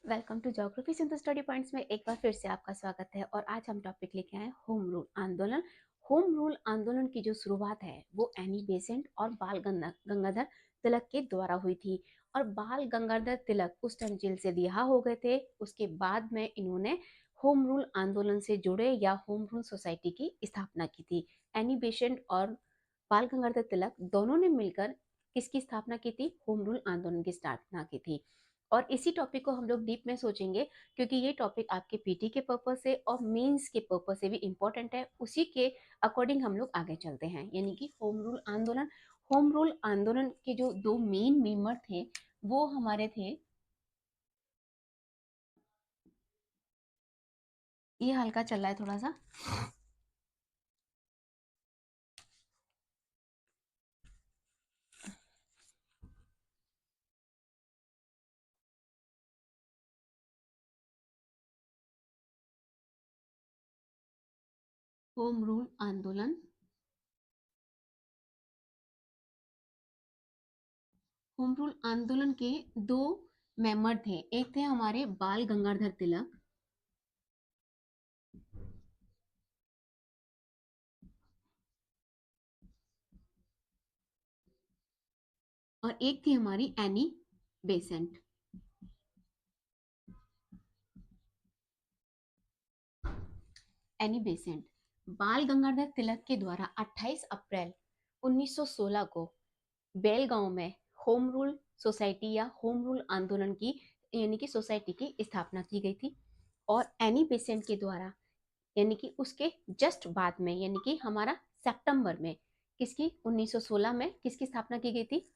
Welcome to geography Sindhu study points में एक बार फिर से आपका स्वागत है। और आज हम टॉपिक लेके आए होम रूल आंदोलन। होम रूल आंदोलन की जो शुरुआत है वो एनी बेसेंट और बाल गंगाधर तिलक के द्वारा हुई थी। और बाल गंगाधर तिलक उस टाइम जेल से रिहा हो गए थे। उसके बाद में इन्होंने होम रूल आंदोलन से जुड़े या होम रूल सोसाइटी की स्थापना की थी। एनी बेसेंट और बाल गंगाधर तिलक दोनों ने मिलकर किसकी स्थापना की थी? होम रूल आंदोलन की स्थापना की थी। और इसी टॉपिक को हम लोग डीप में सोचेंगे, क्योंकि ये टॉपिक आपके पीटी के पर्पज से और मेंस के पर्पज से भी इम्पोर्टेंट है। उसी के अकॉर्डिंग हम लोग आगे चलते हैं, यानी कि होम रूल आंदोलन। होम रूल आंदोलन के जो दो मेन मेंबर थे वो हमारे थे, ये हल्का चल रहा है थोड़ा सा। होम रूल आंदोलन, होम रूल आंदोलन के दो मेंबर थे। एक थे हमारे बाल गंगाधर तिलक और एक थी हमारी एनी बेसेंट। एनी बेसेंट बाल गंगाधर तिलक के द्वारा 28 अप्रैल 1916 को बेलगांव में होम रूल सोसाइटी या होम रूल आंदोलन की, यानी कि सोसाइटी की स्थापना की गई थी। और एनी बेसेंट के द्वारा, यानी कि उसके जस्ट बाद में, यानी कि हमारा सितंबर में, किसकी 1916 में किसकी स्थापना की गई थी?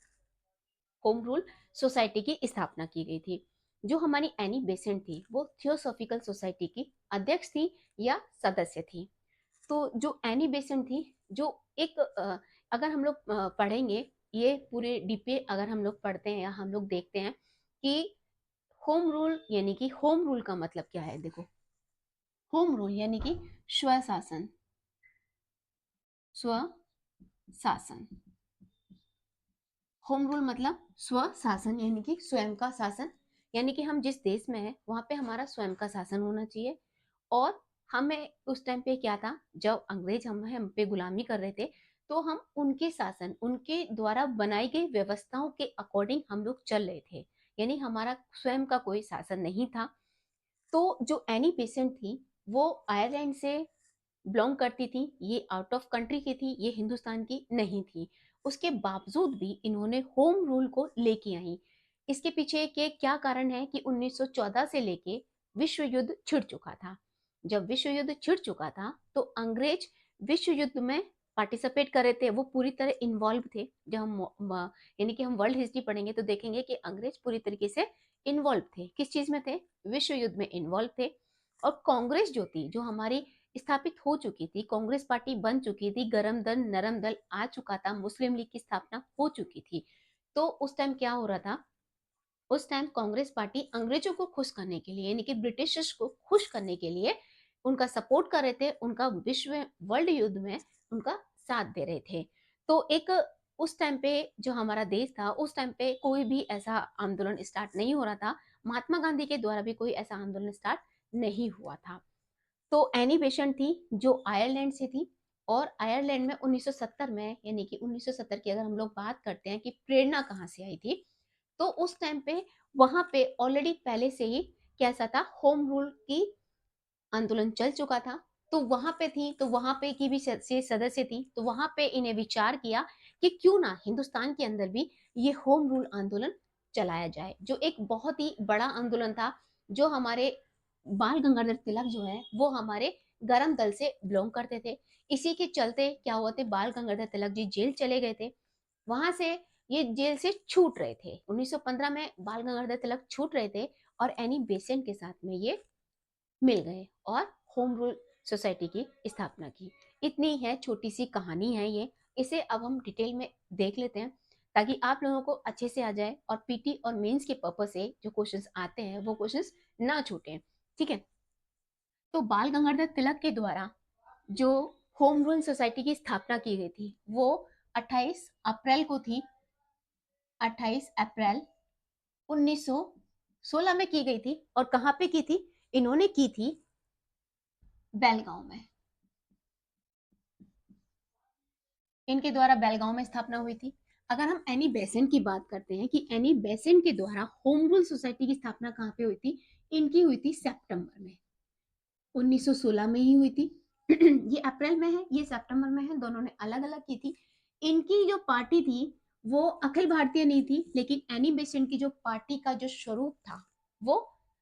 होम रूल सोसाइटी की स्थापना की गई थी। जो हमारी एनी बेसेंट थी वो थियोसॉफिकल सोसाइटी की अध्यक्ष थी या सदस्य थी। तो जो एनी बेसेंट थी, जो एक अगर हम लोग पढ़ेंगे ये पूरे डीपे, अगर हम लोग पढ़ते हैं या हम लोग देखते हैं कि होम रूल, यानी कि होम रूल का मतलब क्या है। देखो, होम रूल यानी कि स्वशासन, स्वशासन। होम रूल मतलब स्वशासन, यानी कि स्वयं का शासन। यानी कि हम जिस देश में हैं वहां पे हमारा स्वयं का शासन होना चाहिए। और हमें उस टाइम पे क्या था, जब अंग्रेज हम पे गुलामी कर रहे थे, तो हम उनके शासन, उनके द्वारा बनाई गई व्यवस्थाओं के अकॉर्डिंग हम लोग चल रहे थे। यानी हमारा स्वयं का कोई शासन नहीं था। तो जो एनी बेसेंट थी वो आयरलैंड से बिलोंग करती थी, ये आउट ऑफ कंट्री की थी, ये हिंदुस्तान की नहीं थी। उसके बावजूद भी इन्होंने होम रूल को लेके आई। इसके पीछे के क्या कारण है कि 1914 से लेके विश्व युद्ध छिड़ चुका था। जब विश्व युद्ध छिड़ चुका था तो अंग्रेज विश्व युद्ध में पार्टिसिपेट कर रहे थे, वो पूरी तरह इन्वॉल्व थे। जब यानी कि हम वर्ल्ड हिस्ट्री पढ़ेंगे तो देखेंगे कि अंग्रेज पूरी तरीके से इन्वॉल्व थे। किस चीज में थे? विश्व युद्ध में इन्वॉल्व थे। और कांग्रेस जो थी, जो हमारी स्थापित हो चुकी थी, कांग्रेस पार्टी बन चुकी थी, गरम दल नरम दल आ चुका था, मुस्लिम लीग की स्थापना हो चुकी थी। तो उस टाइम क्या हो रहा था? उस टाइम कांग्रेस पार्टी अंग्रेजों को खुश करने के लिए, यानी कि ब्रिटिशर्स को खुश करने के लिए उनका सपोर्ट कर रहे थे, उनका विश्व वर्ल्ड युद्ध में उनका साथ दे रहे थे। तो एक उस टाइम पे जो हमारा देश था, उस टाइम पे कोई भी ऐसा आंदोलन स्टार्ट नहीं हो रहा था। महात्मा गांधी के द्वारा भी कोई ऐसा आंदोलन स्टार्ट नहीं हुआ था। तो एनी बेसेंट थी जो आयरलैंड से थी। और आयरलैंड में 1970 में, यानी कि 1970 की अगर हम लोग बात करते हैं कि प्रेरणा कहाँ से आई थी, तो उस टाइम पे वहां पे ऑलरेडी पहले से ही कैसा था, होम रूल की आंदोलन चल चुका था। तो वहां पे थी, तो वहां पे की भी सदस्य थी, तो वहां पे इन्हें विचार किया कि क्यों ना हिंदुस्तान के अंदर भी ये होम रूल आंदोलन चलाया जाए, जो एक बहुत ही बड़ा आंदोलन था। जो हमारे बाल गंगाधर तिलक जो है वो हमारे गरम दल से बिलोंग करते थे। इसी के चलते क्या हुआ थे, बाल गंगाधर तिलक जी जेल चले गए थे। वहां से ये जेल से छूट रहे थे, 1915 में बाल गंगाधर तिलक छूट रहे थे। और एनी बेसेंट के साथ में ये मिल गए और होम रूल सोसाइटी की स्थापना की। इतनी है, छोटी सी कहानी है ये। इसे अब हम डिटेल में देख लेते हैं ताकि आप लोगों को अच्छे से आ जाए और पीटी और मेंस के पर्पस से जो क्वेश्चंस आते हैं वो क्वेश्चंस ना छूटे। ठीक है। तो बाल गंगाधर तिलक के द्वारा जो होम रूल सोसाइटी की स्थापना की गई थी वो 28 अप्रैल को थी। 28 अप्रैल 1916 16 में की गई थी और कहां पे की थी? इन्होंने की थी बेलगांव में। इनके द्वारा बेलगांव में स्थापना हुई थी। अगर हम एनी बेसेंट की बात करते हैं कि एनी बेसेंट के द्वारा होम रूल सोसाइटी की स्थापना कहां पे हुई थी? इनकी हुई थी सितंबर में, 1916 में ही हुई थी। ये अप्रैल में है, ये सितंबर में है, दोनों ने अलग अलग की थी। इनकी जो पार्टी थी वो अखिल भारतीय नहीं थी, लेकिन एनी बेसेंट की जो पार्टी का जो स्वरूप था वो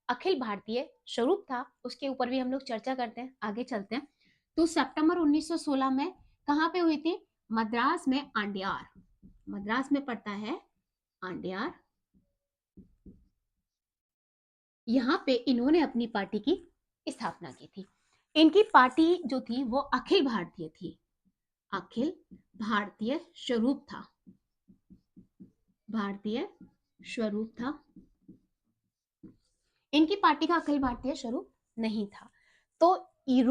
अखिल भारतीय स्वरूप था। उसके ऊपर भी हम लोग चर्चा करते हैं, आगे चलते हैं। तो सितंबर 1916 में कहां पे हुई थी? मद्रास में, आंडियार। मद्रास में पड़ता है आंडियार। यहाँ पे इन्होंने अपनी पार्टी की स्थापना की थी। इनकी पार्टी जो थी वो अखिल भारतीय थी, अखिल भारतीय स्वरूप था, भारतीय स्वरूप था। इनकी पार्टी का अखिल भारतीय स्वरूप नहीं था। तो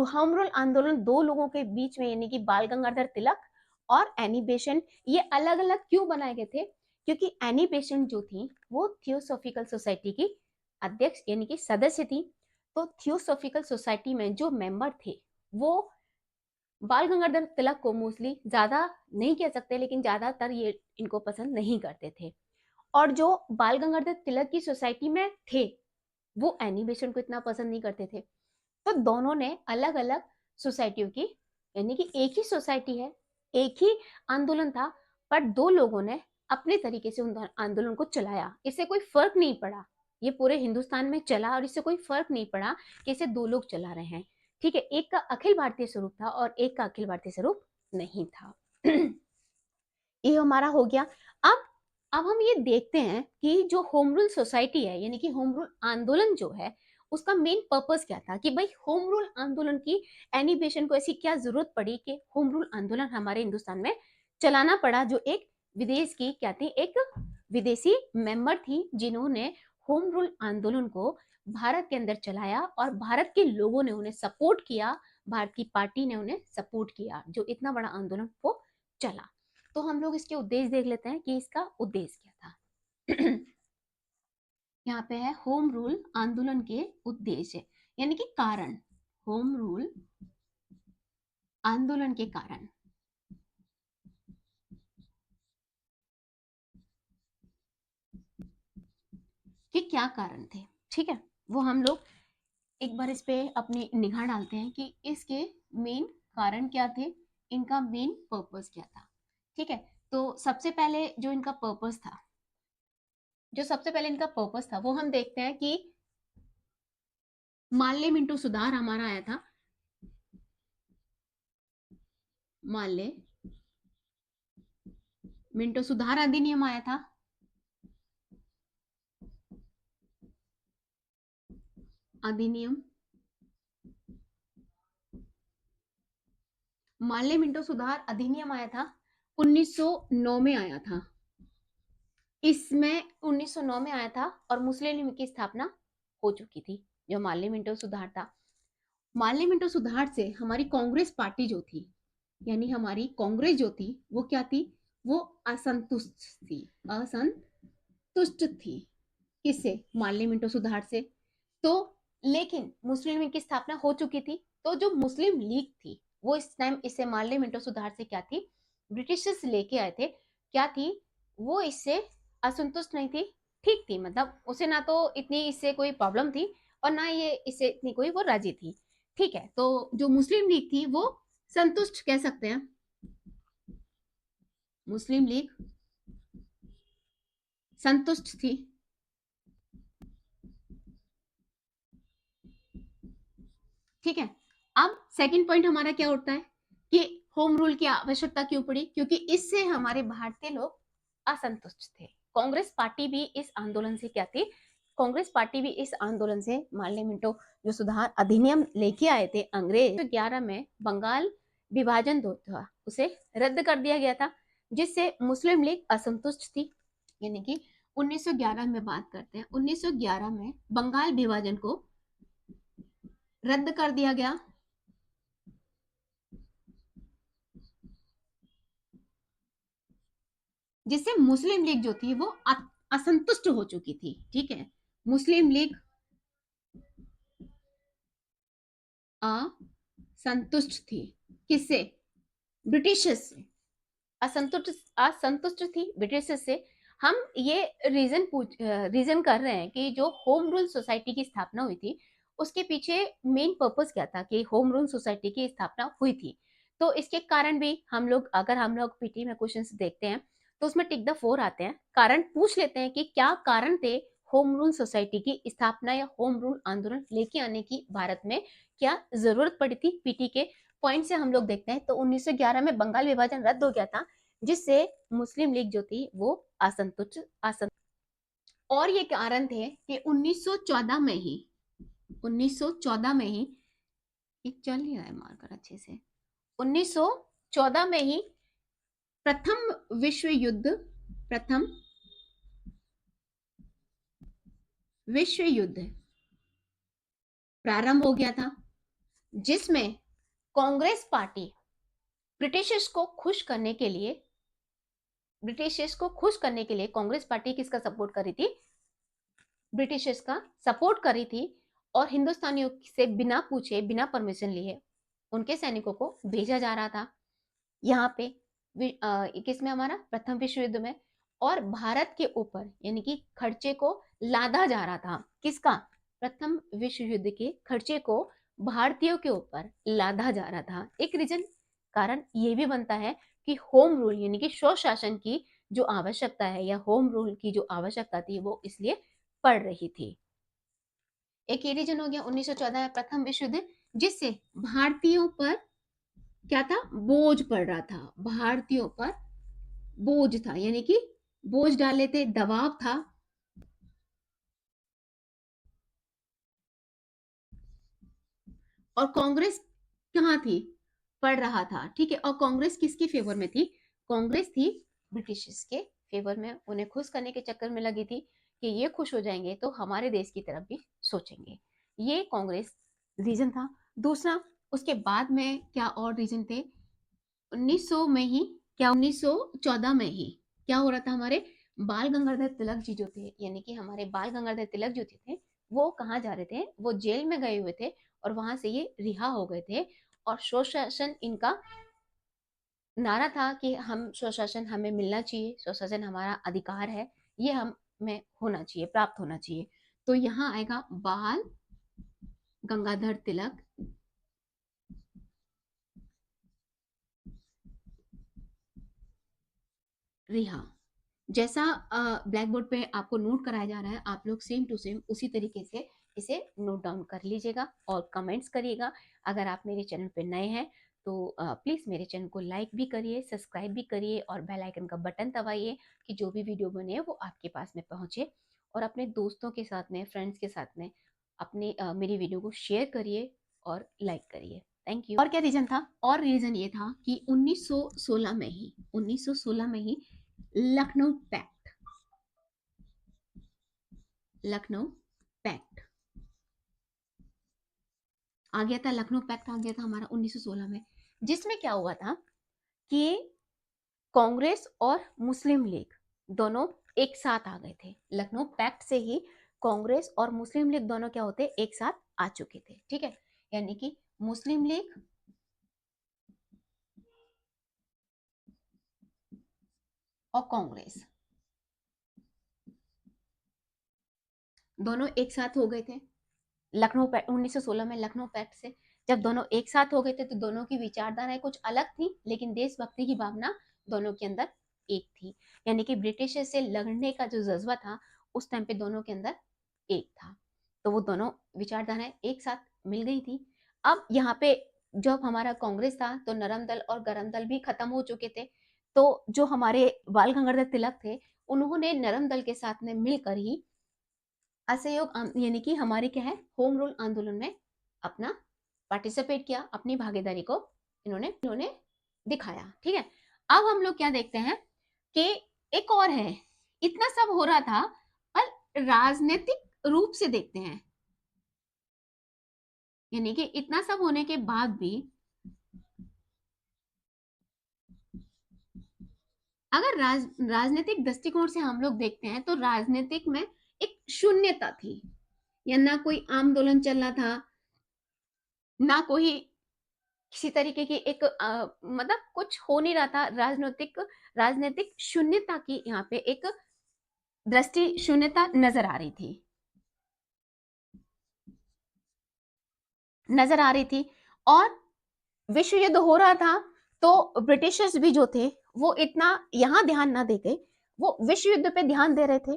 होम रूल आंदोलन दो लोगों के बीच में, यानी कि बाल गंगाधर तिलक और एनी बेसेंट, ये अलग अलग क्यों बनाए गए थे? क्योंकि एनी बेसेंट जो थी वो थियोसॉफिकल सोसाइटी की अध्यक्ष यानी कि सदस्य थी। तो थियोसॉफिकल सोसाइटी में जो मेंबर थे वो बाल गंगाधर तिलक को मोस्टली ज्यादा नहीं कह सकते, लेकिन ज्यादातर ये इनको पसंद नहीं करते थे। और जो बाल गंगाधर तिलक की सोसाइटी में थे वो एनी बेसेंट को इतना पसंद नहीं करते थे। तो दोनों ने अलग अलग सोसाइटियों की, यानी कि एक ही सोसाइटी है, एक ही आंदोलन था, पर दो लोगों ने अपने तरीके से उन आंदोलन को चलाया। इससे कोई फर्क नहीं पड़ा, ये पूरे हिंदुस्तान में चला और इससे कोई फर्क नहीं पड़ा कि इसे दो लोग चला रहे हैं। ठीक है, एक का अखिल भारतीय स्वरूप था और एक का अखिल भारतीय स्वरूप नहीं था। ये हमारा हो गया। अब अब हम ये देखते हैं कि जो होम रूल सोसाइटी है, यानी कि होम रूल आंदोलन जो है, उसका मेन पर्पस क्या था? कि भाई होम रूल आंदोलन की एनिबेशन को ऐसी क्या जरूरत पड़ी कि होम रूल आंदोलन हमारे हिंदुस्तान में चलाना पड़ा? जो एक विदेश की क्या थी, एक विदेशी मेंबर थी जिन्होंने होम रूल आंदोलन को भारत के अंदर चलाया और भारत के लोगों ने उन्हें सपोर्ट किया, भारत की पार्टी ने उन्हें सपोर्ट किया, जो इतना बड़ा आंदोलन वो चला। तो हम लोग इसके उद्देश्य देख लेते हैं कि इसका उद्देश्य क्या था। यहाँ पे है होम रूल आंदोलन के उद्देश्य, यानी कि कारण, होम रूल आंदोलन के कारण, कि क्या कारण थे। ठीक है, वो हम लोग एक बार इस पे अपनी निगाह डालते हैं कि इसके मेन कारण क्या थे, इनका मेन पर्पस क्या था। ठीक है, तो सबसे पहले जो इनका पर्पस था, जो सबसे पहले इनका पर्पस था वो हम देखते हैं कि माल्ले मिंटो सुधार हमारा आया था। माल्ले मिंटो सुधार अधिनियम आया था। अधिनियम, माल्ले मिंटो सुधार अधिनियम आया था 1909 में आया था। इसमें 1909 में आया था और मुस्लिम लीग की स्थापना हो चुकी थी। जो माल्ले मिंटो सुधार था, माल्ले मिंटो सुधार से हमारी कांग्रेस पार्टी जो थी, यानी हमारी कांग्रेस जो थी वो क्या थी? वो असंतुष्ट थी, असंतुष्ट थी। किससे? माल्ले मिंटो सुधार से। तो लेकिन मुस्लिम लीग की स्थापना हो चुकी थी, तो जो मुस्लिम लीग थी वो इस टाइम इससे माल्ले मिंटो सुधार से क्या थी? ब्रिटिश से लेके आए थे, क्या थी? वो इससे असंतुष्ट नहीं थी, ठीक थी, मतलब उसे ना तो इतनी इससे कोई प्रॉब्लम थी और ना ये इससे इतनी कोई वो राजी थी। ठीक है, तो जो मुस्लिम लीग थी वो संतुष्ट कह सकते हैं, मुस्लिम लीग संतुष्ट थी। ठीक है, अब सेकंड पॉइंट हमारा क्या उठता है कि होम रूल की आवश्यकता क्यों पड़ी? क्योंकि इससे हमारे भारतीय लोग असंतुष्ट थे। कांग्रेस पार्टी भी इस आंदोलन से क्या थी? कांग्रेस पार्टी भी इस आंदोलन से, मार्ले मिंटो जो सुधार अधिनियम लेके आए थे अंग्रेज, 1911 में बंगाल विभाजन जो था उसे रद्द कर दिया गया था, जिससे मुस्लिम लीग असंतुष्ट थी। यानी कि 1911 में बात करते हैं, 1911 में बंगाल विभाजन को रद्द कर दिया गया, जिससे मुस्लिम लीग जो थी वो असंतुष्ट हो चुकी थी। ठीक है, मुस्लिम लीग असंतुष्ट थी। किससे? ब्रिटिशर्स से। असंतुष्ट असंतुष्ट थी ब्रिटिशर्स से। हम ये रीजन कर रहे हैं कि जो होम रूल सोसाइटी की स्थापना हुई थी उसके पीछे मेन पर्पस क्या था कि होम रूल सोसाइटी की स्थापना हुई थी। तो इसके कारण भी हम लोग पीटी में क्वेश्चंस देखते हैं तो उसमें टिक द फोर आते हैं, कारण पूछ लेते हैं कि क्या कारण थे होम रूल सोसाइटी की स्थापना या होम रूल आंदोलन लेके आने की भारत में, क्या जरूरत पड़ी थी। पीटी के पॉइंट से हम लोग देखते हैं तो 1911 में बंगाल विभाजन रद्द हो गया था जिससे मुस्लिम लीग जो थी वो असंतुष्ट। और ये कारण थे कि 1914 में ही 1914 में ही एक चल नहीं रहा है मार्कर अच्छे से। 1914 में ही प्रथम विश्व युद्ध प्रारंभ हो गया था जिसमें कांग्रेस पार्टी ब्रिटिशर्स को खुश करने के लिए कांग्रेस पार्टी किसका सपोर्ट कर रही थी? ब्रिटिशर्स का सपोर्ट कर रही थी। और हिंदुस्तानियों से बिना पूछे बिना परमिशन लिए उनके सैनिकों को भेजा जा रहा था यहाँ पे किसमें, हमारा प्रथम विश्व युद्ध में। और भारत के ऊपर यानी कि खर्चे को लादा जा रहा था। किसका? प्रथम विश्व युद्ध के खर्चे को भारतीयों के ऊपर लादा जा रहा था। एक रीजन कारण ये भी बनता है कि होम रूल यानी कि स्वशासन की जो आवश्यकता है या होम रूल की जो आवश्यकता थी वो इसलिए पड़ रही थी। एक ये रीजन हो गया 1914 में प्रथम विश्व युद्ध जिससे भारतीयों पर क्या था? बोझ पड़ रहा था। भारतीयों पर बोझ था यानी कि बोझ डाले थे, दबाव था। और कांग्रेस कहाँ थी? पढ़ रहा था। ठीक है। और कांग्रेस किसके फेवर में थी? कांग्रेस थी ब्रिटिश के फेवर में। उन्हें खुश करने के चक्कर में लगी थी कि ये खुश हो जाएंगे तो हमारे देश की तरफ भी सोचेंगे। ये कांग्रेस रीजन था। दूसरा, उसके बाद में क्या और रीजन थे? 1900 में ही, क्या 1914 में ही क्या हो रहा था? हमारे बाल गंगाधर तिलक जी जो थे यानी कि हमारे बाल गंगाधर तिलक जो थे वो कहाँ जा रहे थे? वो जेल में गए हुए थे और वहां से ये रिहा हो गए थे। और स्वशासन इनका नारा था कि हम स्वशासन हमें मिलना चाहिए, स्वशासन हमारा अधिकार है, ये हमें होना चाहिए, प्राप्त होना चाहिए। तो यहाँ आएगा बाल गंगाधर तिलक रिहा। जैसा ब्लैक बोर्ड पे आपको नोट कराया जा रहा है आप लोग सेम टू सेम उसी तरीके से इसे नोट डाउन कर लीजिएगा और कमेंट्स करिएगा। अगर आप मेरे चैनल पे नए हैं तो प्लीज़ मेरे चैनल को लाइक भी करिए, सब्सक्राइब भी करिए और बेल आइकन का बटन दबाइए कि जो भी वीडियो बने वो आपके पास में पहुंचे। और अपने दोस्तों के साथ में, फ्रेंड्स के साथ में अपने मेरी वीडियो को शेयर करिए और लाइक करिए। Thank you. और क्या रीजन था? और रीजन ये था कि 1916 में ही लखनऊ पैक्ट लखनऊ पैक्ट आ गया था। लखनऊ पैक्ट आ गया था हमारा 1916 में, जिसमें क्या हुआ था कि कांग्रेस और मुस्लिम लीग दोनों एक साथ आ गए थे। लखनऊ पैक्ट से ही कांग्रेस और मुस्लिम लीग दोनों क्या होते? एक साथ आ चुके थे। ठीक है। यानी कि मुस्लिम लीग और कांग्रेस दोनों एक साथ हो गए थे लखनऊ पैक्ट 1916 में। लखनऊ पैक्ट से जब दोनों एक साथ हो गए थे तो दोनों की विचारधाराएं कुछ अलग थी लेकिन देशभक्ति की भावना दोनों के अंदर एक थी। यानी कि ब्रिटिश से लड़ने का जो जज्बा था उस टाइम पे दोनों के अंदर एक था। तो वो दोनों विचारधाराएं एक साथ मिल गई थी। अब यहाँ पे जब हमारा कांग्रेस था तो नरम दल और गरम दल भी खत्म हो चुके थे। तो जो हमारे बाल गंगाधर तिलक थे उन्होंने नरम दल के साथ में मिलकर ही असहयोग यानी कि हमारे क्या है, होम रूल आंदोलन में अपना पार्टिसिपेट किया, अपनी भागीदारी को इन्होंने दिखाया। ठीक है। अब हम लोग क्या देखते हैं कि एक और है, इतना सब हो रहा था पर राजनीतिक रूप से देखते हैं। यानी कि इतना सब होने के बाद भी अगर राजनीतिक दृष्टिकोण से हम लोग देखते हैं तो राजनीतिक में एक शून्यता थी, या ना कोई आंदोलन चल रहा था, ना कोई किसी तरीके की एक मतलब कुछ हो नहीं रहा था। राजनीतिक राजनीतिक शून्यता की यहाँ पे एक दृष्टि शून्यता नजर आ रही थी। और विश्व युद्ध हो रहा था, तो ब्रिटिशर्स भी जो थे वो इतना यहाँ ध्यान ना देके वो विश्व युद्ध पे ध्यान दे रहे थे।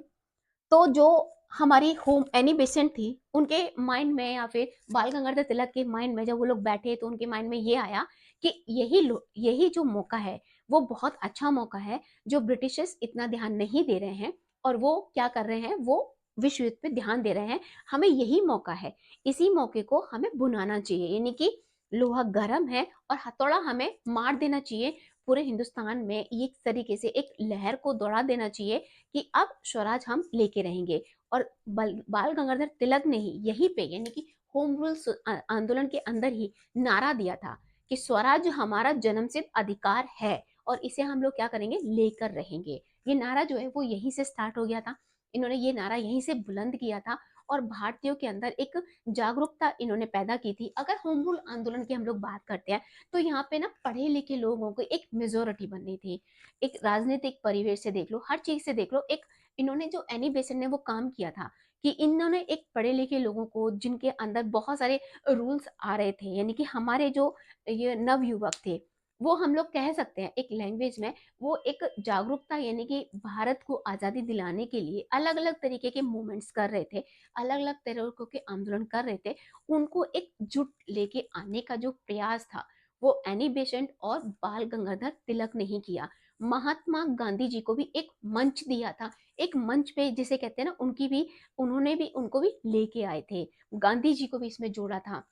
तो जो हमारी होम एनी बेसेंट थी, उनके माइंड में या फिर बाल गंगाधर तिलक के माइंड में जब वो लोग बैठे तो उनके माइंड में ये आया कि यही जो मौका है वो बहुत अच्छा मौका है, जो ब्रिटिशर्स इतना ध्यान नहीं दे रहे हैं और वो क्या कर रहे हैं, वो विश्व युद्ध पे ध्यान दे रहे हैं। हमें यही मौका है, इसी मौके को हमें बुनाना चाहिए, यानी कि लोहा गर्म है और हथौड़ा हमें मार देना चाहिए। पूरे हिंदुस्तान में एक तरीके से एक लहर को दौड़ा देना चाहिए कि अब स्वराज हम लेके रहेंगे। और बाल गंगाधर तिलक ने ही यहीं पे, यानी कि होम रूल आंदोलन के अंदर ही नारा दिया था कि स्वराज हमारा जन्मसिद्ध अधिकार है और इसे हम लोग क्या करेंगे, लेकर रहेंगे। ये नारा जो है वो यहीं से स्टार्ट हो गया था। इन्होंने ये नारा यहीं से बुलंद किया था और भारतीयों के अंदर एक जागरूकता इन्होंने पैदा की थी। अगर होम रूल आंदोलन की हम लोग बात करते हैं तो यहाँ पे ना पढ़े लिखे लोगों को एक मेजोरिटी बननी थी। एक राजनीतिक परिवेश से देख लो, हर चीज से देख लो, एक इन्होंने जो एनी बेसेंट ने वो काम किया था कि इन्होंने एक पढ़े लिखे लोगों को, जिनके अंदर बहुत सारे रूल्स आ रहे थे, यानी कि हमारे जो ये नव युवक थे, वो हम लोग कह सकते हैं एक लैंग्वेज में, वो एक जागरूकता, यानी कि भारत को आजादी दिलाने के लिए अलग अलग तरीके के मूवमेंट्स कर रहे थे, अलग अलग तरीकों के आंदोलन कर रहे थे। उनको एक जुट लेके आने का जो प्रयास था वो एनी बेसेंट और बाल गंगाधर तिलक ने ही किया। महात्मा गांधी जी को भी एक मंच दिया था, एक मंच पे जिसे कहते हैं ना, उनकी भी, उन्होंने भी उनको भी लेके आए थे, गांधी जी को भी इसमें जोड़ा था।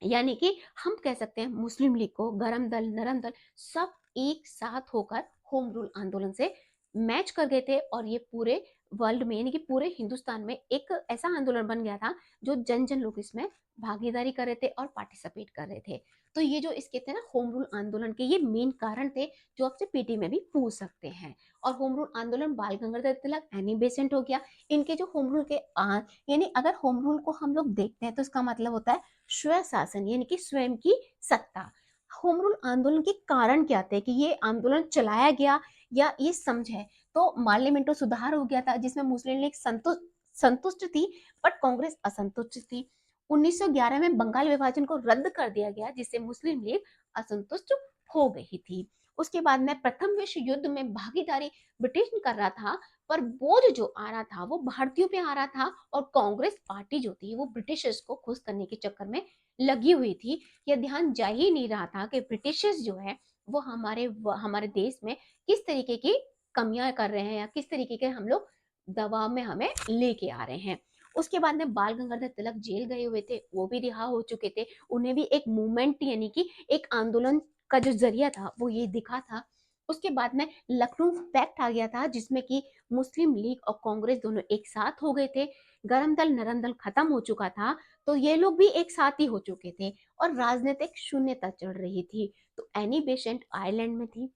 यानी कि हम कह सकते हैं मुस्लिम लीग को, गरम दल, नरम दल, सब एक साथ होकर होम रूल आंदोलन से मैच कर गए थे और ये पूरे वर्ल्ड में, यानी कि पूरे हिंदुस्तान में एक ऐसा आंदोलन बन गया था जो जन जन लोग इसमें भागीदारी कर रहे थे और पार्टिसिपेट कर रहे थे। तो ये जो इसके थे ना होम रूल आंदोलन के, ये मेन कारण थे जो आपसे पीटी में भी पूछ सकते हैं। और होम रूल आंदोलन बाल गंगाधर तिलक, एनी बेसेंट हो गया, इनके जो होम रूल के यानी अगर होम रूल को हम लोग देखते हैं तो इसका मतलब होता है स्व शासन, यानी कि स्वयं की सत्ता। होम रूल आंदोलन के कारण क्या थे कि ये आंदोलन चलाया गया, या ये समझे तो पार्लियामेंटो सुधार हो गया था जिसमें मुस्लिम लीग संतुष्ट संतुष्ट थी, बट कांग्रेस असंतुष्ट थी। 1911 में बंगाल विभाजन को रद्द कर दिया गया जिससे मुस्लिम लीग असंतुष्ट हो गई थी। उसके बाद में प्रथम विश्व युद्ध में भागीदारी ब्रिटिश कर रहा था, पर बोझ जो आ रहा था वो भारतीयों पे आ रहा था और कांग्रेस पार्टी जो थी वो ब्रिटिशर्स को खुश करने के चक्कर में लगी हुई थी। यह ध्यान जा ही नहीं रहा था कि ब्रिटिशर्स जो है वो हमारे देश में किस तरीके की कमियां कर रहे हैं या किस तरीके के हम लोग दबाव में हमें लेके आ रहे हैं। उसके बाद में बाल गंगाधर तिलक जेल गए हुए थे, वो भी रिहा हो चुके थे। उन्हें भी एक मूवमेंट, यानी कि एक आंदोलन का जो जरिया था वो ये दिखा था। उसके बाद में लखनऊ पैक्ट आ गया था जिसमें कि मुस्लिम लीग और कांग्रेस दोनों एक साथ हो गए थे। गरम दल नरम दल खत्म हो चुका था, तो ये लोग भी एक साथ ही हो चुके थे और राजनीतिक शून्यता चल रही थी। तो एनी बेसेंट आयरलैंड में थी,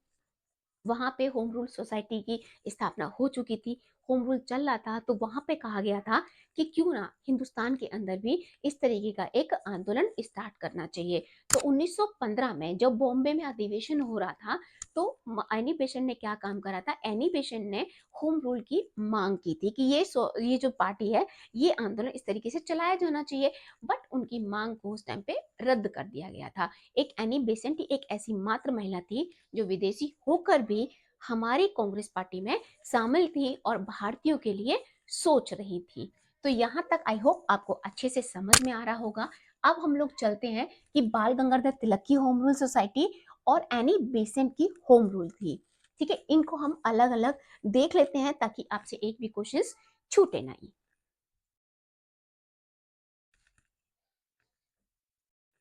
वहां पे होम रूल सोसाइटी की स्थापना हो चुकी थी, होम रूल चल रहा था। तो वहां पे कहा गया था कि क्यों ना हिंदुस्तान के अंदर भी इस तरीके का एक आंदोलन स्टार्ट करना चाहिए। तो 1915 में जब बॉम्बे में अधिवेशन हो रहा था, तो एनी बेसेंट ने क्या काम करा था, एनी बेसेंट ने होम रूल की मांग की थी कि ये जो पार्टी है, ये आंदोलन इस तरीके से चलाया जाना चाहिए। बट उनकी मांग को उस टाइम पे रद्द कर दिया गया था। एक एनी बेसेंट ही एक ऐसी मात्र महिला थी जो विदेशी होकर भी हमारी कांग्रेस पार्टी में शामिल थी और भारतीयों के लिए सोच रही थी। तो यहाँ तक आई होप आपको अच्छे से समझ में आ रहा होगा। अब हम लोग चलते हैं कि बाल गंगाधर तिलक की होम रूल सोसाइटी और एनी बेसेंट की होम रूल थी। ठीक है, इनको हम अलग अलग देख लेते हैं ताकि आपसे एक भी क्वेश्चन छूटे नहीं।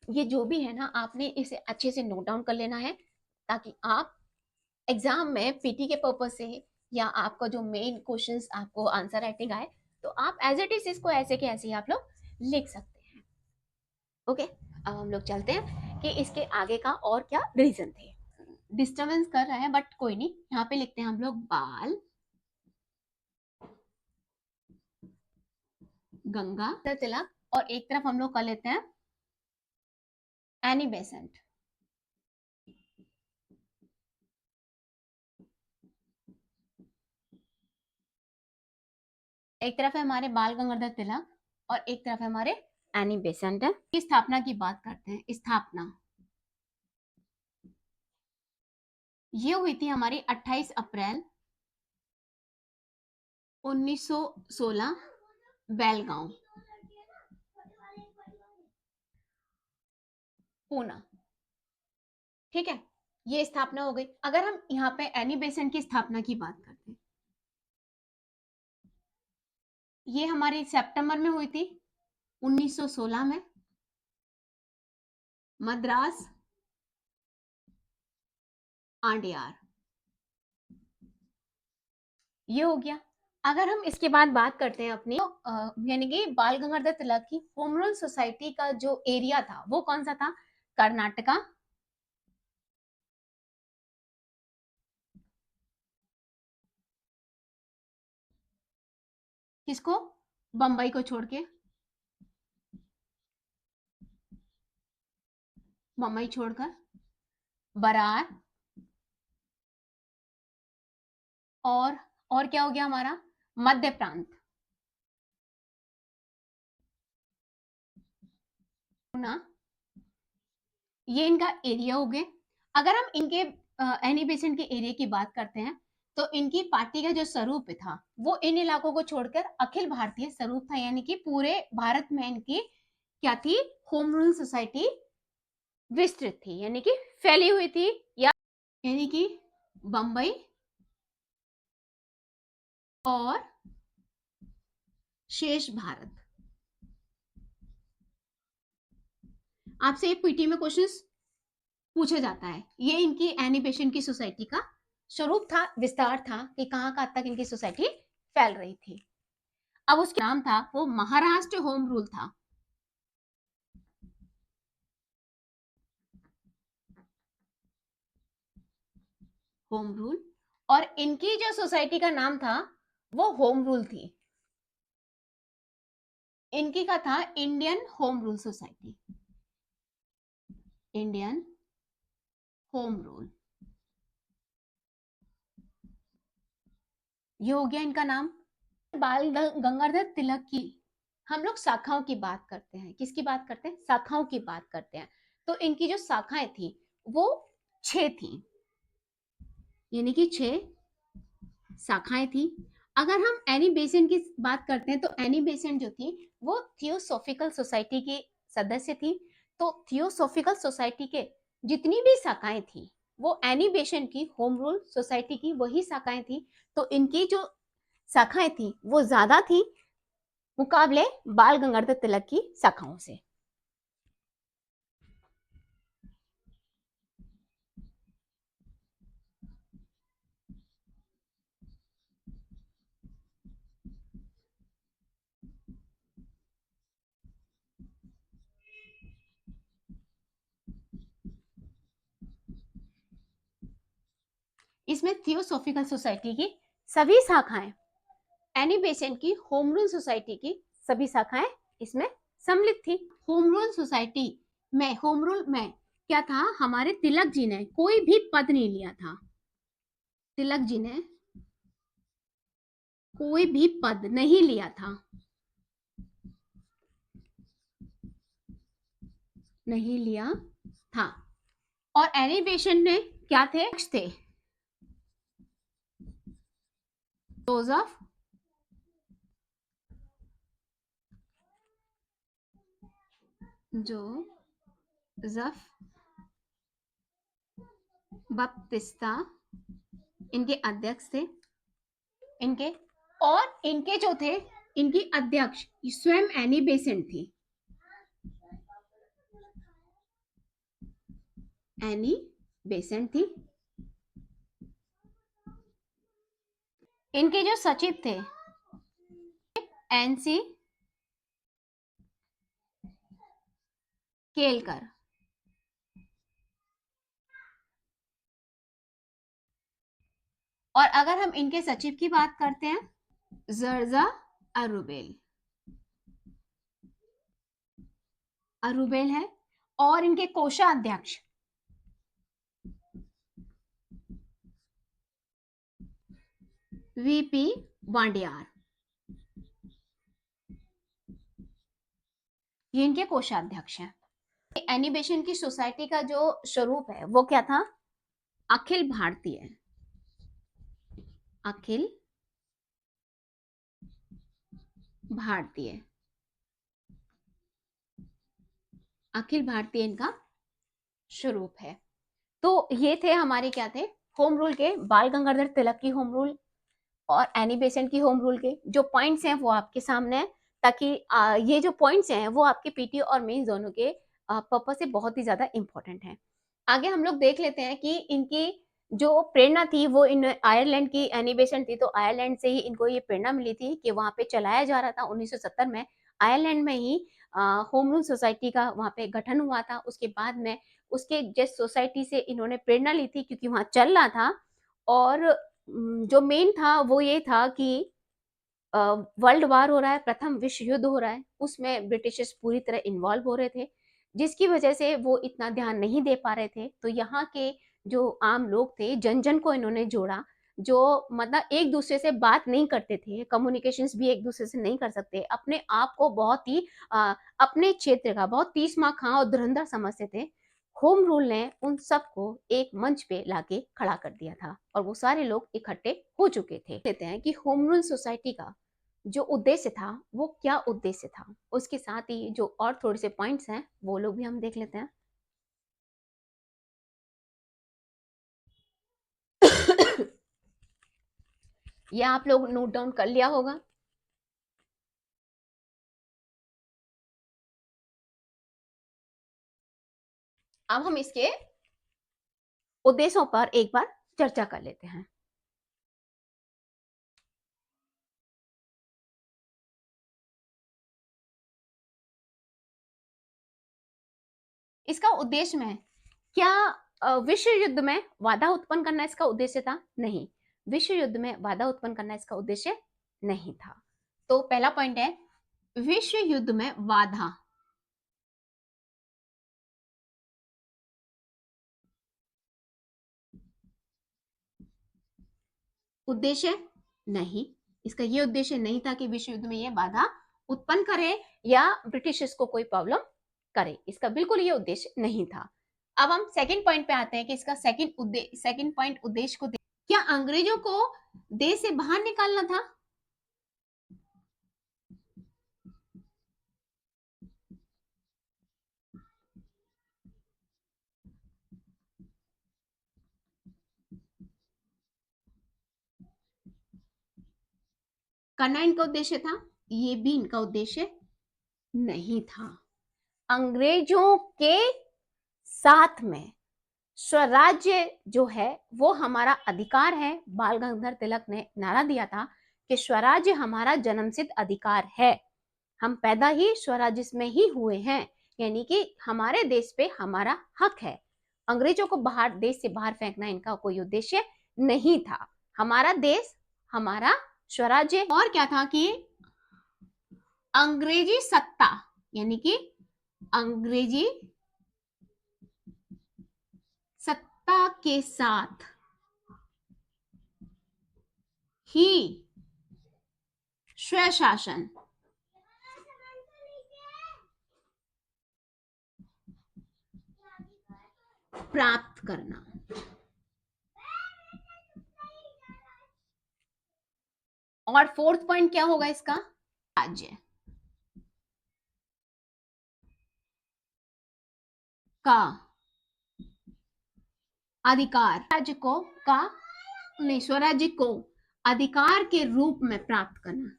ये जो भी है ना, आपने इसे अच्छे से नोट डाउन कर लेना है ताकि आप एग्जाम में पीटी के पर्पज से, या आपका जो मेन क्वेश्चंस आपको आंसर राइटिंग आए, तो आप एज इट इज इसको ऐसे के ऐसे ही आप लोग लिख सकते हैं। ओके, अब हम लोग चलते हैं कि इसके आगे का और क्या रीजन थे। डिस्टरबेंस कर रहा है बट कोई नहीं, यहाँ पे लिखते हैं हम लोग बाल गंगा तिलक, और एक तरफ हम लोग कर लेते हैं एनी बेसेंट। एक तरफ है हमारे बाल गंगाधर तिलक और एक तरफ है हमारे एनी बेसेंट है। की स्थापना की बात करते हैं। स्थापना ये हुई थी हमारी 28 अप्रैल 1916 बेलगांव, पूना। ठीक है, ये स्थापना हो गई। अगर हम यहाँ पे एनी बेसेंट की स्थापना की बात करते हैं, ये हमारी सितंबर में हुई थी 1916 में, मद्रास आंडियार। ये हो गया। अगर हम इसके बाद बात करते हैं अपनी, यानी कि बाल गंगाधर तिलक की होम रूल सोसाइटी का जो एरिया था वो कौन सा था? कर्नाटका, किसको? बंबई को छोड़ के, बंबई छोड़कर बरार, और क्या हो गया हमारा? मध्य प्रांत, ना, ये इनका एरिया हो गए। अगर हम इनके एनी बेसिन के एरिया की बात करते हैं तो इनकी पार्टी का जो स्वरूप था वो इन इलाकों को छोड़कर अखिल भारतीय स्वरूप था, यानी कि पूरे भारत में इनकी क्या थी? होम रूल सोसाइटी विस्तृत थी, यानी कि फैली हुई थी, या यानी कि बंबई और शेष भारत। आपसे पीटी में क्वेश्चंस पूछा जाता है। ये इनकी एनिमेशन की सोसाइटी का स्वरूप था, विस्तार था कि कहां कहां तक इनकी सोसाइटी फैल रही थी। अब उसका नाम था वो महाराष्ट्र होम रूल था। होम रूल, और इनकी जो सोसाइटी का नाम था वो होम रूल थी। इनकी का था Indian home rule society, Indian home rule. ये हो गया इनका नाम। बाल गंगाधर तिलक की हम लोग शाखाओं की बात करते हैं। किसकी बात करते हैं? शाखाओं की बात करते हैं। तो इनकी जो शाखाएं थी वो 6 थी, यानी कि 6 शाखाएं थी। अगर हम एनी बेसेंट की बात करते हैं तो एनी बेसेंट जो थी वो थियोसॉफिकल सोसाइटी की सदस्य थी। तो थियोसॉफिकल सोसाइटी के जितनी भी शाखाएं थी वो एनी बेसेंट की होम रूल सोसाइटी की वही शाखाएं थी। तो इनकी जो शाखाएं थी वो ज्यादा थी मुकाबले बाल गंगाधर तिलक की शाखाओं से। इसमें थियोसॉफिकल सोसाइटी की सभी शाखाएं, एनी बेसेंट की होम रूल सोसाइटी की सभी शाखाएं इसमें सम्मिलित थी। होम रूल सोसाइटी में, होम रूल में क्या था? हमारे तिलक जी ने कोई भी पद नहीं लिया था। तिलक जी ने कोई भी पद नहीं लिया था, नहीं लिया था। और एनी बेसेंट ने क्या थे? जोसेफ जोसेफ बपतिस्ता इनके अध्यक्ष थे। इनके और इनके जो थे, इनकी अध्यक्ष स्वयं एनी बेसेंट थी। एनी बेसेंट थी। इनके जो सचिव थे एनसी केलकर। और अगर हम इनके सचिव की बात करते हैं, जर्जा अरुबेल। अरुबेल है, और इनके कोषाध्यक्ष वीपी वांडियार, ये इनके कोषाध्यक्ष हैं। एनिमेशन की सोसाइटी का जो स्वरूप है वो क्या था? अखिल भारतीय, अखिल भारतीय, अखिल भारतीय इनका स्वरूप है। तो ये थे हमारे क्या थे, होम रूल के, बाल गंगाधर तिलक की होम रूल और एनी बेसेंट की होम रूल के जो पॉइंट्स हैं वो आपके सामने है, ताकि ये जो पॉइंट्स हैं वो आपके पीटी और मेंस दोनों के पर्पस से बहुत ही ज्यादा इंपॉर्टेंट है। आगे हम लोग देख लेते हैं कि इनकी जो प्रेरणा थी वो इन आयरलैंड की एनी बेसेंट थी, तो आयरलैंड से ही इनको ये प्रेरणा मिली थी कि वहां पे चलाया जा रहा था 1970 में आयरलैंड में ही होम रूल सोसाइटी का वहां पे गठन हुआ था। उसके बाद में उसके जिस सोसाइटी से इन्होंने प्रेरणा ली थी क्योंकि वहां चल रहा था, और जो मेन था वो ये था कि वर्ल्ड वार हो रहा है, प्रथम विश्व युद्ध हो रहा है, उसमें ब्रिटिशर्स पूरी तरह इन्वॉल्व हो रहे थे, जिसकी वजह से वो इतना ध्यान नहीं दे पा रहे थे। तो यहाँ के जो आम लोग थे, जन जन को इन्होंने जोड़ा, जो मतलब एक दूसरे से बात नहीं करते थे, कम्युनिकेशंस भी एक दूसरे से नहीं कर सकते, अपने आप को बहुत ही अपने क्षेत्र का बहुत तीस माह खां और धुरंधर समझते थे। होम रूल ने उन सबको एक मंच पे लाके खड़ा कर दिया था और वो सारे लोग इकट्ठे हो चुके थे। कहते हैं कि होम रूल सोसाइटी का जो उद्देश्य था वो क्या उद्देश्य था, उसके साथ ही जो और थोड़े से पॉइंट्स हैं वो लोग भी हम देख लेते हैं। ये आप लोग नोट डाउन कर लिया होगा। अब हम इसके उद्देश्यों पर एक बार चर्चा कर लेते हैं। इसका उद्देश्य में क्या विश्व युद्ध में बाधा उत्पन्न करना इसका उद्देश्य था? नहीं, विश्व युद्ध में बाधा उत्पन्न करना इसका उद्देश्य नहीं था। तो पहला पॉइंट है, विश्व युद्ध में बाधा उद्देश्य नहीं, इसका ये उद्देश्य नहीं था कि विश्व युद्ध में ये बाधा उत्पन्न करे या ब्रिटिशर्स को कोई प्रॉब्लम करे, इसका बिल्कुल ये उद्देश्य नहीं था। अब हम सेकंड पॉइंट पे आते हैं कि इसका सेकंड पॉइंट उद्देश्य को क्या अंग्रेजों को देश से बाहर निकालना था? करना इनका उद्देश्य था? ये भी इनका उद्देश्य नहीं था। अंग्रेजों के साथ में स्वराज्य जो है वो हमारा अधिकार है। बाल गंगाधर तिलक ने नारा दिया था कि स्वराज्य हमारा जन्मसिद्ध अधिकार है, हम पैदा ही स्वराज्य में ही हुए हैं, यानी कि हमारे देश पे हमारा हक है। अंग्रेजों को बाहर, देश से बाहर फेंकना इनका कोई उद्देश्य नहीं था। हमारा देश, हमारा स्वराज्य, और क्या था कि अंग्रेजी सत्ता, यानी कि अंग्रेजी सत्ता के साथ ही स्वशासन प्राप्त करना। और फोर्थ पॉइंट क्या होगा इसका? राज्य का अधिकार, राज्य को का नहीं, स्वराज्य को अधिकार के रूप में प्राप्त करना।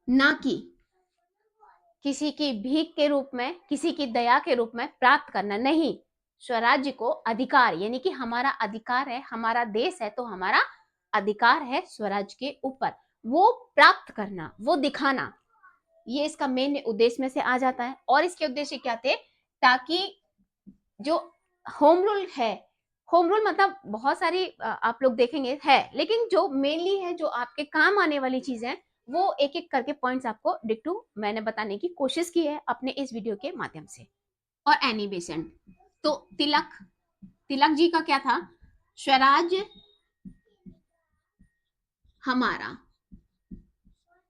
ना कि किसी की भीख के रूप में, किसी की दया के रूप में प्राप्त करना नहीं। स्वराज्य को अधिकार, यानी कि हमारा अधिकार है, हमारा देश है तो हमारा अधिकार है स्वराज्य के ऊपर, वो प्राप्त करना, वो दिखाना, ये इसका मेन उद्देश्य में से आ जाता है। और इसके उद्देश्य क्या थे? ताकि जो होम रूल है होम रूल मतलब बहुत सारी आप लोग देखेंगे है, लेकिन जो मेनली है, जो आपके काम आने वाली चीजें हैं, वो एक एक करके पॉइंट्स आपको डिट्टू मैंने बताने की कोशिश की है अपने इस वीडियो के माध्यम से। और एनी बेसेंट, तो तिलक, तिलक जी का क्या था, स्वराज हमारा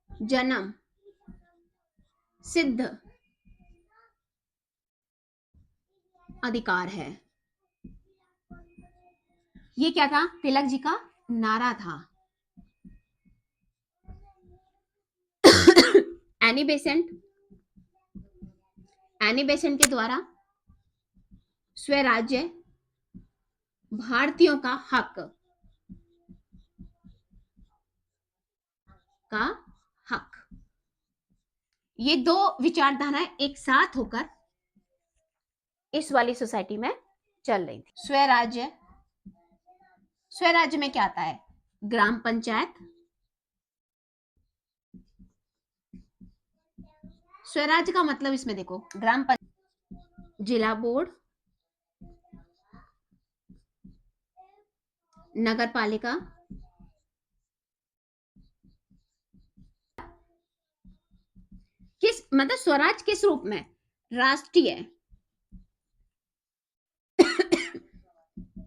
जन्म सिद्ध अधिकार है। ये क्या था, तिलक जी का नारा था। एनी बेसेंट, एनी बेसेंट के द्वारा स्वराज्य भारतीयों का हक का हक, ये दो विचारधाराएं एक साथ होकर इस वाली सोसाइटी में चल रही थी। स्वराज्य, स्वराज्य में क्या आता है, ग्राम पंचायत, स्वराज्य का मतलब इसमें देखो, ग्राम पंचायत, जिला बोर्ड, नगर पालिका, किस मतलब स्वराज किस रूप में, राष्ट्रीय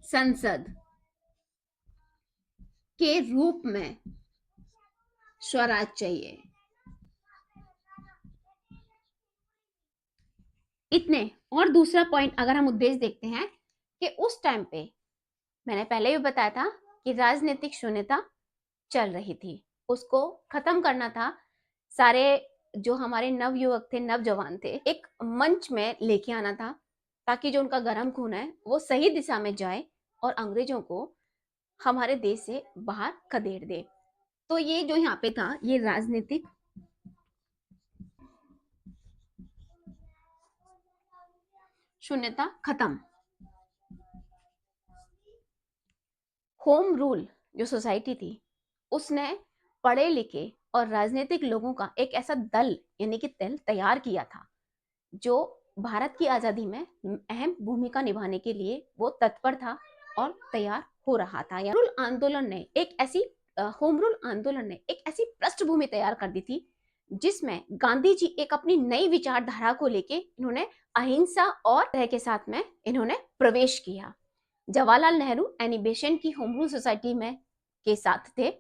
संसद के रूप में स्वराज चाहिए। इतने, और दूसरा पॉइंट अगर हम उद्देश्य देखते हैं कि उस टाइम पे मैंने पहले भी बताया था कि राजनीतिक शून्यता चल रही थी, उसको खत्म करना था। सारे जो हमारे नव युवक थे, नवजवान थे, एक मंच में लेके आना था ताकि जो उनका गर्म खून है वो सही दिशा में जाए और अंग्रेजों को हमारे देश से बाहर खदेड़ दे। तो ये जो यहाँ पे था, ये राजनीतिक शून्यता खत्म। होम रूल जो सोसाइटी थी, उसने पढ़े लिखे और राजनीतिक लोगों का एक ऐसा दल यानी कि दल तैयार किया था जो भारत की आजादी में अहम भूमिका निभाने के लिए वो तत्पर था और तैयार हो रहा था। रूल आंदोलन ने एक ऐसी होम रूल आंदोलन ने एक ऐसी पृष्ठभूमि तैयार कर दी थी जिसमें गांधी जी एक अपनी नई विचारधारा को लेके इन्होंने अहिंसा और तरह के साथ में इन्होंने प्रवेश किया। जवाहरलाल नेहरू एनी बेसेंट की होम रूल सोसाइटी में के साथ थे